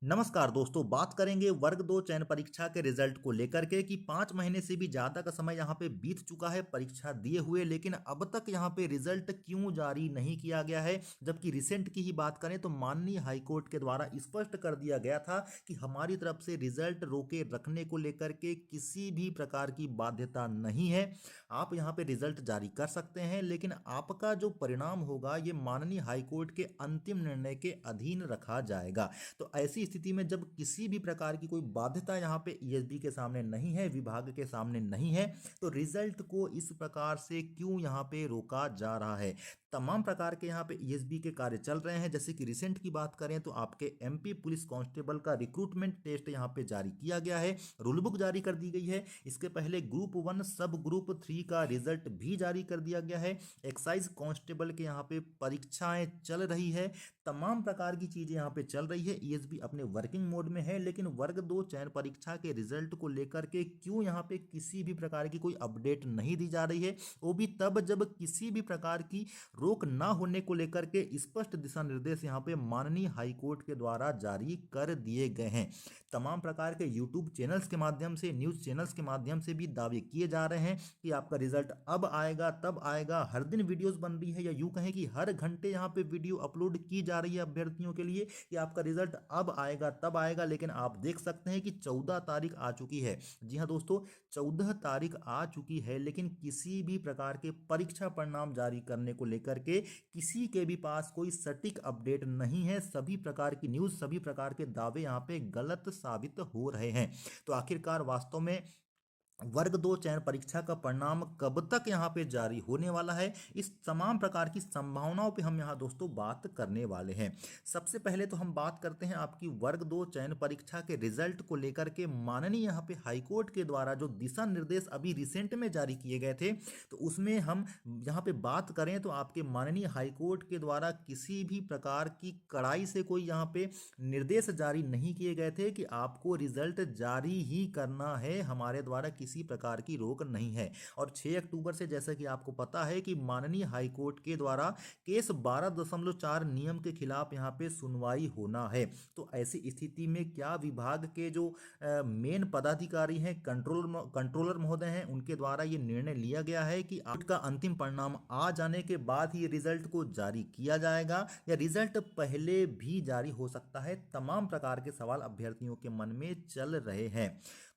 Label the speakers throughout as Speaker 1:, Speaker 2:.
Speaker 1: नमस्कार दोस्तों, बात करेंगे वर्ग 2 चयन परीक्षा के रिजल्ट को लेकर के कि 5 महीने से भी ज़्यादा का समय यहाँ पे बीत चुका है परीक्षा दिए हुए, लेकिन अब तक यहाँ पे रिजल्ट क्यों जारी नहीं किया गया है। जबकि रिसेंट की ही बात करें तो माननीय हाईकोर्ट के द्वारा स्पष्ट कर दिया गया था कि हमारी तरफ से रिजल्ट रोके रखने को लेकर के किसी भी प्रकार की बाध्यता नहीं है। आप यहाँ पे रिजल्ट जारी कर सकते हैं, लेकिन आपका जो परिणाम होगा ये माननीय हाईकोर्ट के अंतिम निर्णय के अधीन रखा जाएगा। तो ऐसी स्थिति में जब किसी भी प्रकार की कोई बाध्यता यहाँ पे ईएसबी के सामने नहीं है, विभाग के सामने नहीं है, तो रिजल्ट को इस प्रकार से क्यों यहाँ पे रोका जा रहा है। तमाम प्रकार के यहाँ पे ईएसबी के कार्य चल रहे हैं। जैसे कि रिसेंट की बात करें तो आपके एमपी पुलिस कांस्टेबल का रिक्रूटमेंट टेस्ट यहाँ पे जारी किया गया है, रूल बुक जारी कर दी गई है। इसके पहले ग्रुप 1 सब ग्रुप 3 का रिजल्ट भी जारी कर दिया गया है। एक्साइज कांस्टेबल के यहाँ पे परीक्षाएं चल रही है। तमाम प्रकार की चीजें यहाँ पे चल रही है। ईएसबी अपने वर्किंग मोड में है, लेकिन वर्ग 2 चयन परीक्षा के रिजल्ट को लेकर के क्यों यहाँ पे किसी भी प्रकार की कोई अपडेट नहीं दी जा रही है, वो भी तब जब किसी भी प्रकार की रोक ना होने को लेकर के स्पष्ट दिशा निर्देश यहाँ पे माननीय हाईकोर्ट के द्वारा जारी कर दिए गए हैं। तमाम प्रकार के यूट्यूब चैनल्स के माध्यम से, न्यूज चैनल्स के माध्यम से भी दावे किए जा रहे हैं कि आपका रिजल्ट अब आएगा तब आएगा। हर दिन वीडियोस बन रही है, या यूं कहें कि हर घंटे यहाँ पे वीडियो अपलोड की जा रही है अभ्यर्थियों के लिए कि आपका रिजल्ट अब आएगा तब आएगा। लेकिन आप देख सकते हैं कि 14 तारीख आ चुकी है। जी हाँ दोस्तों, 14 तारीख आ चुकी है, लेकिन किसी भी प्रकार के परीक्षा परिणाम जारी करने को लेकर के किसी के भी पास कोई सटीक अपडेट नहीं है। सभी प्रकार की न्यूज़, सभी प्रकार के दावे यहाँ पे गलत साबित हो रहे हैं। तो आखिरकार वास्तव में वर्ग 2 चयन परीक्षा का परिणाम कब तक यहाँ पे जारी होने वाला है, इस तमाम प्रकार की संभावनाओं पे हम यहाँ दोस्तों बात करने वाले हैं। सबसे पहले तो हम बात करते हैं आपकी वर्ग 2 चयन परीक्षा के रिजल्ट को लेकर के माननीय यहाँ पे हाईकोर्ट के द्वारा जो दिशा निर्देश अभी रिसेंट में जारी किए गए थे, तो उसमें हम यहाँ पे बात करें तो आपके माननीय हाईकोर्ट के द्वारा किसी भी प्रकार की कड़ाई से कोई यहाँ पे निर्देश जारी नहीं किए गए थे कि आपको रिजल्ट जारी ही करना है, हमारे द्वारा किसी प्रकार की रोक नहीं है। और 6 अक्टूबर से जैसा कि आपको पता है कि माननीय हाईकोर्ट के द्वारा केस 12.4 नियम के खिलाफ यहाँ पे सुनवाई होना है। तो ऐसी स्थिति में क्या विभाग के जो मेन पदाधिकारी हैं, कंट्रोलर महोदय हैं, उनके द्वारा ये निर्णय लिया गया है कि आपका अंतिम परिणाम आ जाने के बाद ही रिजल्ट को जारी किया जाएगा, या रिजल्ट पहले भी जारी हो सकता है। तमाम प्रकार के सवाल अभ्यर्थियों के मन में चल रहे हैं।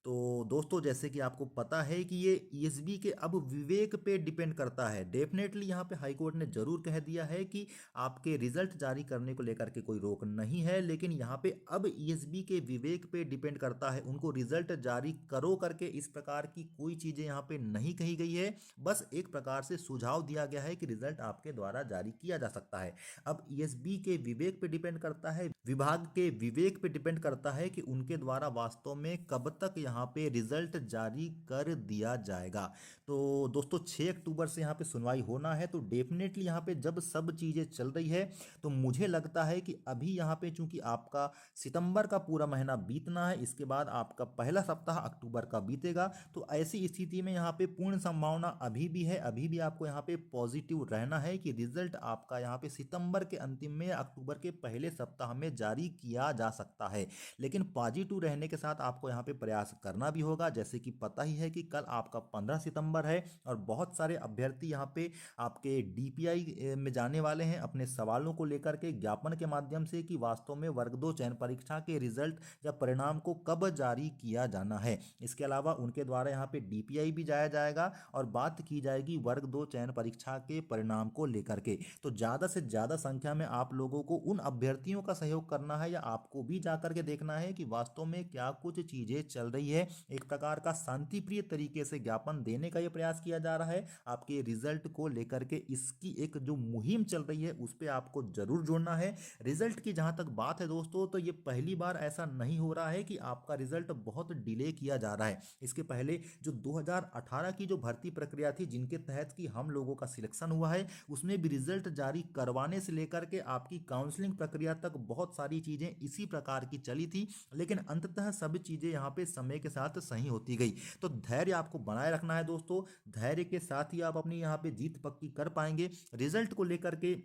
Speaker 1: तो दोस्तों, जैसे कि आपको पता है कि ये ईएसबी के अब विवेक पे डिपेंड करता है। डेफिनेटली यहाँ पे हाईकोर्ट ने जरूर कह दिया है कि आपके रिजल्ट जारी करने को लेकर के कोई रोक नहीं है, लेकिन यहाँ पे अब ईएसबी के विवेक पे डिपेंड करता है। उनको रिजल्ट जारी करो करके इस प्रकार की कोई चीजें यहाँ पे नहीं कही गई है। बस एक प्रकार से सुझाव दिया गया है कि रिजल्ट आपके द्वारा जारी किया जा सकता है। अब ईएसबी के विवेक पे डिपेंड करता है, विभाग के विवेक पे डिपेंड करता है कि उनके द्वारा वास्तव में कब तक यहाँ पे रिजल्ट जारी कर दिया जाएगा। तो दोस्तों, 6 अक्टूबर से यहाँ पे सुनवाई होना है। तो डेफिनेटली यहाँ पे जब सब चीज़ें चल रही है, तो मुझे लगता है कि अभी यहाँ पे चूंकि आपका सितंबर का पूरा महीना बीतना है, इसके बाद आपका पहला सप्ताह अक्टूबर का बीतेगा। तो ऐसी स्थिति में यहाँ पे पूर्ण संभावना अभी भी है, अभी भी आपको यहाँ पे पॉजिटिव रहना है कि रिजल्ट आपका यहाँ पे सितंबर के अंतिम में या अक्टूबर के पहले सप्ताह में जारी किया जा सकता है। लेकिन पॉजिटिव रहने के साथ आपको यहाँ पे प्रयास करना भी होगा। जैसे कि पता ही है कि कल आपका 15 सितंबर है, और बहुत सारे अभ्यर्थी यहाँ पे आपके डीपीआई में जाने वाले हैं अपने सवालों को लेकर के ज्ञापन के माध्यम से कि वास्तव में वर्ग 2 चयन परीक्षा के रिजल्ट या परिणाम को कब जारी किया जाना है। इसके अलावा उनके द्वारा यहाँ पे डीपीआई भी जाया जाएगा और बात की जाएगी वर्ग 2 चयन परीक्षा के परिणाम को लेकर के। तो ज़्यादा से ज़्यादा संख्या में आप लोगों को उन अभ्यर्थियों का सहयोग करना है, या आपको भी जाकर के देखना है कि वास्तव में क्या कुछ चीज़ें चल रही है। एक प्रकार का शांतिप्रिय तरीके से ज्ञापन देने का ये प्रयास किया जा रहा है आपके रिजल्ट को लेकर के। इसकी एक जो मुहिम चल रही है उस पर आपको जरूर जोड़ना है। रिजल्ट की जहां तक बात है दोस्तों, तो ये पहली बार ऐसा नहीं हो रहा है कि आपका रिजल्ट बहुत डिले किया जा रहा है। इसके पहले जो 2018 की जो भर्ती प्रक्रिया थी, जिनके तहत कि हम लोगों का सिलेक्शन हुआ है, उसमें भी रिजल्ट जारी करवाने से लेकर के आपकी काउंसलिंग प्रक्रिया तक बहुत सारी चीजें इसी प्रकार की चली थी। लेकिन अंततः सभी चीजें यहाँ पे समय के साथ सही होती गई। तो धैर्य आपको बनाए रखना है दोस्तों। धैर्य के साथ ही आप अपनी यहाँ पे जीत पक्की कर पाएंगे। रिजल्ट को लेकर के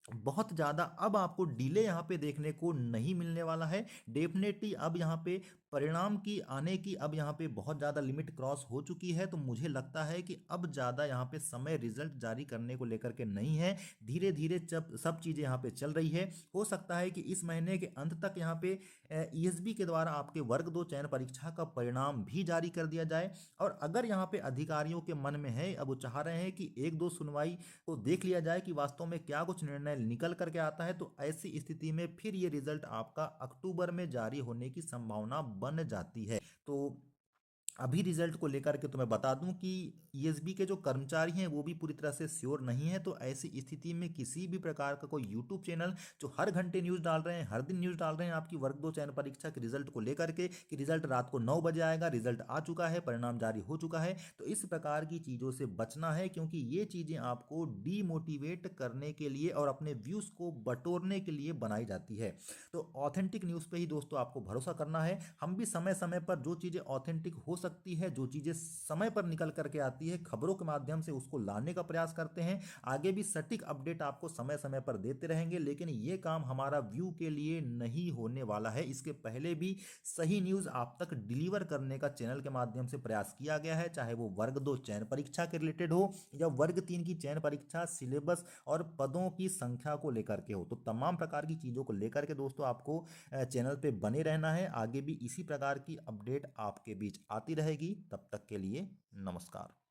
Speaker 1: बहुत ज़्यादा अब आपको डिले यहाँ पे देखने को नहीं मिलने वाला है। डेफ़िनेटली अब यहाँ पे परिणाम की आने की अब यहाँ पे बहुत ज़्यादा लिमिट क्रॉस हो चुकी है, तो मुझे लगता है कि अब ज़्यादा यहाँ पे समय रिज़ल्ट जारी करने को लेकर के नहीं है। धीरे-धीरे जब सब चीज़ें यहाँ पे चल रही है, हो सकता है कि इस महीने के अंत तक यहाँ पे ईएसबी के द्वारा आपके वर्ग 2 चयन परीक्षा का परिणाम भी जारी कर दिया जाए। और अगर यहाँ पे अधिकारियों के मन में है, अब वो चाह रहे हैं कि 1-2 सुनवाई को देख लिया जाए कि वास्तव में क्या कुछ निर्णय निकल करके आता है, तो ऐसी स्थिति में फिर ये रिजल्ट आपका अक्टूबर में जारी होने की संभावना बन जाती है। तो अभी रिजल्ट को लेकर के तो मैं बता दूं कि ईएसबी के जो कर्मचारी हैं वो भी पूरी तरह से श्योर नहीं है, तो ऐसी स्थिति में किसी भी प्रकार का कोई यूट्यूब चैनल जो हर घंटे न्यूज़ डाल रहे हैं, हर दिन न्यूज़ डाल रहे हैं आपकी वर्ग 2 चयन परीक्षा के रिजल्ट को लेकर के कि रिजल्ट रात को 9 बजे आएगा, रिजल्ट आ चुका है, परिणाम जारी हो चुका है, तो इस प्रकार की चीज़ों से बचना है, क्योंकि ये चीज़ें आपको डीमोटिवेट करने के लिए और अपने व्यूज़ को बटोरने के लिए बनाई जाती है। तो ऑथेंटिक न्यूज़ पे ही दोस्तों आपको भरोसा करना है। हम भी समय समय पर जो चीज़ें ऑथेंटिक हो सकती है, जो चीज़ें समय पर निकल करके आती है, खबरों के माध्यम से उसको लाने का प्रयास करते हैं। आगे भी सटीक अपडेट आपको समय समय पर देते रहेंगे, लेकिन ये काम हमारा व्यू के लिए नहीं होने वाला है। इसके पहले भी सही न्यूज़ आप तक डिलीवर करने का चैनल के माध्यम से प्रयास किया गया है, चाहे वो वर्ग 2 चयन परीक्षा के रिलेटेड हो या वर्ग 3 की चयन परीक्षा सिलेबस और पदों की संख्या को लेकर के हो। तो तमाम प्रकार की चीज़ों को लेकर के दोस्तों आपको चैनल पे बने रहना है। आगे भी इसी प्रकार की अपडेट आपके बीच आती रहेगी। तब तक के लिए नमस्कार।